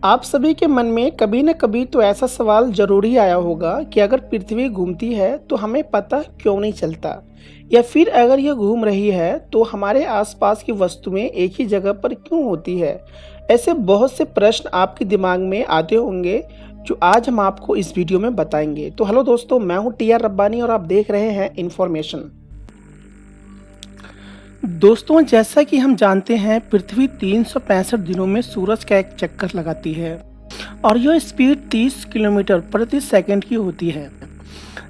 आप सभी के मन में कभी न कभी तो ऐसा सवाल ज़रूर ही आया होगा कि अगर पृथ्वी घूमती है तो हमें पता क्यों नहीं चलता? या फिर अगर यह घूम रही है तो हमारे आसपास की वस्तुएं एक ही जगह पर क्यों होती है? ऐसे बहुत से प्रश्न आपके दिमाग में आते होंगे जो आज हम आपको इस वीडियो में बताएंगे। तो हेलो दोस्तों, मैं हूं टीआर रब्बानी और आप देख रहे हैं इन्फॉर्मेशन। दोस्तों, जैसा कि हम जानते हैं पृथ्वी 365 दिनों में सूरज का एक चक्कर लगाती है और यह स्पीड 30 किलोमीटर प्रति सेकंड की होती है।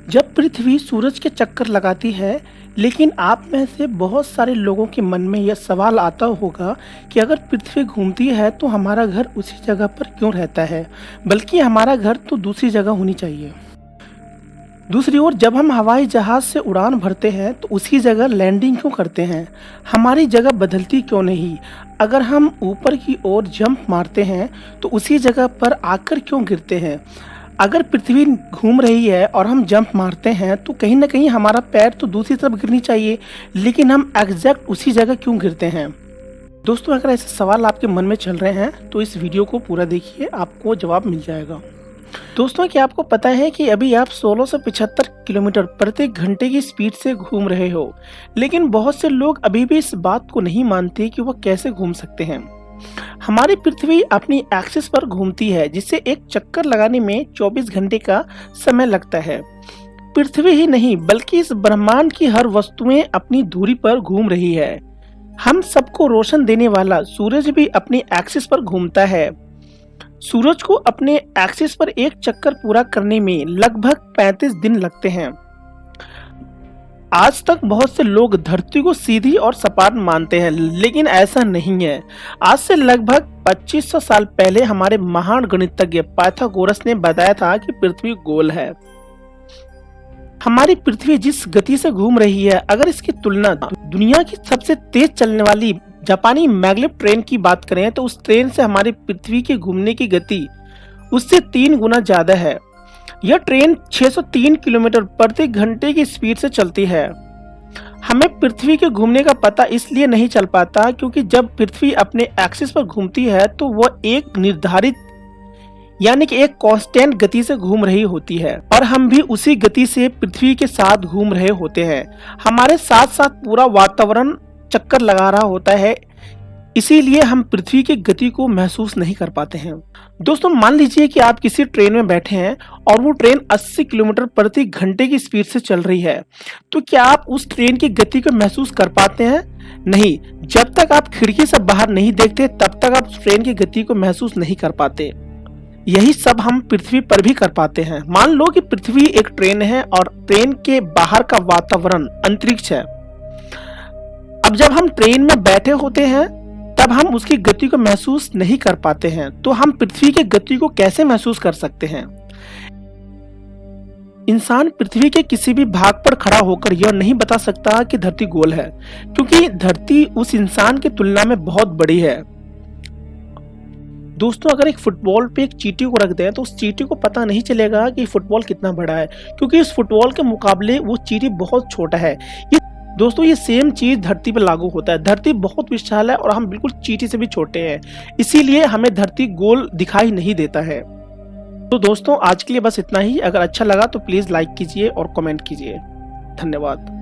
जब पृथ्वी सूरज के चक्कर लगाती है, लेकिन आप में से बहुत सारे लोगों के मन में यह सवाल आता होगा कि अगर पृथ्वी घूमती है तो हमारा घर उसी जगह पर क्यों रहता है, बल्कि हमारा घर तो दूसरी जगह होनी चाहिए। दूसरी ओर जब हम हवाई जहाज से उड़ान भरते हैं तो उसी जगह लैंडिंग क्यों करते हैं? हमारी जगह बदलती क्यों नहीं? अगर हम ऊपर की ओर जंप मारते हैं तो उसी जगह पर आकर क्यों गिरते हैं? अगर पृथ्वी घूम रही है और हम जंप मारते हैं तो कहीं ना कहीं हमारा पैर तो दूसरी तरफ गिरनी चाहिए, लेकिन हम एग्जैक्ट उसी जगह क्यों गिरते हैं? दोस्तों, अगर ऐसे सवाल आपके मन में चल रहे हैं तो इस वीडियो को पूरा देखिए, आपको जवाब मिल जाएगा। दोस्तों, क्या आपको पता है कि अभी आप 1675 किलोमीटर प्रति घंटे की स्पीड से घूम रहे हो, लेकिन बहुत से लोग अभी भी इस बात को नहीं मानते कि वह कैसे घूम सकते हैं। हमारी पृथ्वी अपनी एक्सिस पर घूमती है, जिससे एक चक्कर लगाने में 24 घंटे का समय लगता है। पृथ्वी ही नहीं बल्कि इस ब्रह्मांड की हर वस्तुएं अपनी दूरी पर घूम रही है। हम सबको रोशन देने वाला सूरज भी अपनी एक्सिस पर घूमता है। सूरज को अपने एक्सिस पर एक चक्कर पूरा करने में लगभग 35 दिन लगते हैं। आज तक बहुत से लोग धरती को सीधी और सपाट मानते हैं, लेकिन ऐसा नहीं है। आज से लगभग 2500 साल पहले हमारे महान गणितज्ञ पाइथागोरस ने बताया था कि पृथ्वी गोल है। हमारी पृथ्वी जिस गति से घूम रही है, अगर इसकी तुलना दुनिया की सबसे तेज चलने वाली जापानी मैग्लेव ट्रेन की बात करें तो उस ट्रेन से हमारी पृथ्वी के घूमने की गति उससे 3 गुना ज्यादा है। यह ट्रेन 603 किलोमीटर प्रति घंटे की स्पीड से चलती है। हमें पृथ्वी के घूमने का पता इसलिए नहीं चल पाता क्योंकि जब पृथ्वी अपने एक्सिस पर घूमती है तो वह एक निर्धारित यानी कि एक कांस्टेंट गति से घूम रही होती है और हम भी उसी गति से पृथ्वी के साथ घूम रहे होते हैं। हमारे साथ साथ पूरा वातावरण चक्कर लगा रहा होता है, इसीलिए हम पृथ्वी की गति को महसूस नहीं कर पाते हैं। दोस्तों, मान लीजिए कि आप किसी ट्रेन में बैठे हैं और वो ट्रेन 80 किलोमीटर प्रति घंटे की स्पीड से चल रही है, तो क्या आप उस ट्रेन की गति को महसूस कर पाते हैं? नहीं। जब तक आप खिड़की से बाहर नहीं देखते तब तक आप ट्रेन की गति को महसूस नहीं कर पाते। यही सब हम पृथ्वी पर भी कर पाते हैं। मान लो कि पृथ्वी एक ट्रेन है और ट्रेन के बाहर का वातावरण अंतरिक्ष है। अब जब हम ट्रेन में बैठे होते हैं तब हम उसकी गति को महसूस नहीं कर पाते हैं, तो हम पृथ्वी की गति को कैसे महसूस कर सकते हैं? इंसान पृथ्वी के किसी भी भाग पर खड़ा होकर यह नहीं बता सकता कि धरती गोल है, क्योंकि धरती उस इंसान की तुलना में बहुत बड़ी है। दोस्तों, अगर एक फुटबॉल पे एक चींटी को रख दें तो उस चींटी को पता नहीं चलेगा कि फुटबॉल कितना बड़ा है, क्योंकि इस फुटबॉल के मुकाबले वो चींटी बहुत छोटा है। दोस्तों, ये सेम चीज धरती पर लागू होता है। धरती बहुत विशाल है और हम बिल्कुल चींटी से भी छोटे हैं, इसीलिए हमें धरती गोल दिखाई नहीं देता है। तो दोस्तों, आज के लिए बस इतना ही। अगर अच्छा लगा तो प्लीज लाइक कीजिए और कमेंट कीजिए। धन्यवाद।